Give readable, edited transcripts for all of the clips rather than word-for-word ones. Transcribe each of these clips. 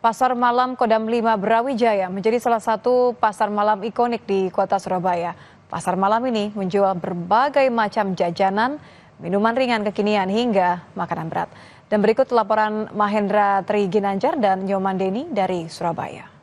Pasar Malam Kodam 5 Brawijaya menjadi salah satu pasar malam ikonik di kota Surabaya. Pasar malam ini menjual berbagai macam jajanan, minuman ringan kekinian hingga makanan berat. Dan berikut laporan Mahendra Tri Ginanjar dan Nyoman Deni dari Surabaya.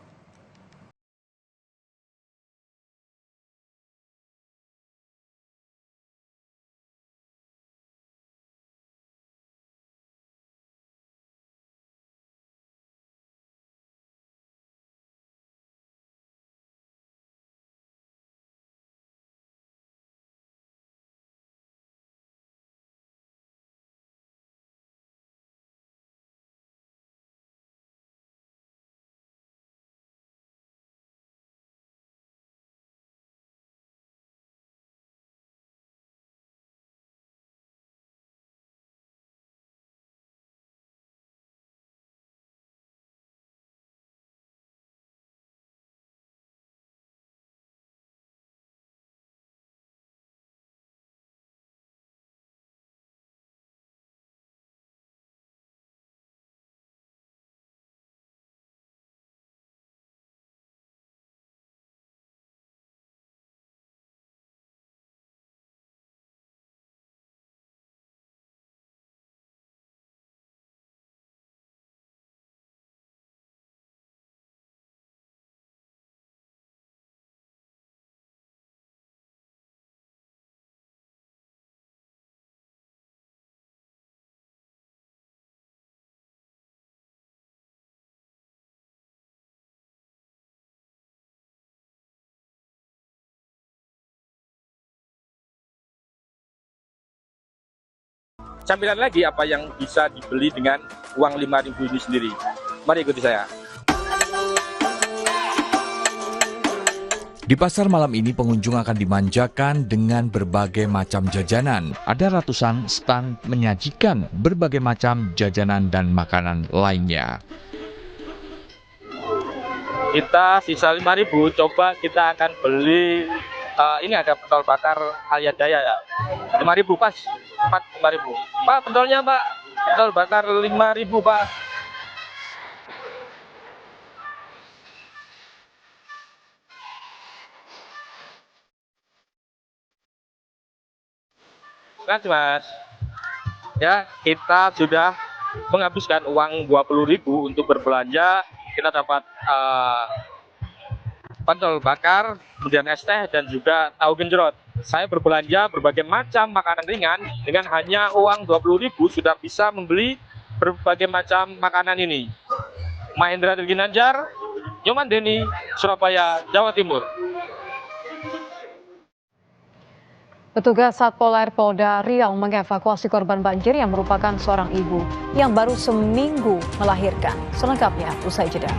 Camilan lagi apa yang bisa dibeli dengan uang 5.000 ini sendiri. Mari ikuti saya. Di pasar malam ini pengunjung akan dimanjakan dengan berbagai macam jajanan. Ada ratusan stan menyajikan berbagai macam jajanan dan makanan lainnya. Kita sisa 5.000, coba kita akan beli ini ada pentol bakar Alyadaya ya. 5.000 pas. 5.000. Pak, pentolnya Pak. Pentol bakar 5.000 Pak. Terima kasih Mas. Ya, kita sudah menghabiskan uang 20.000 untuk berbelanja. Kita dapat pentol bakar, kemudian es teh dan juga tahu genjerot. Saya berbelanja berbagai macam makanan ringan dengan hanya uang 20.000 sudah bisa membeli berbagai macam makanan ini. Mahendra Tri Ginanjar, Nyoman Deni, Surabaya, Jawa Timur. Petugas Satpol Air Polda Riau mengevakuasi korban banjir yang merupakan seorang ibu yang baru seminggu melahirkan. Selengkapnya usai jeda.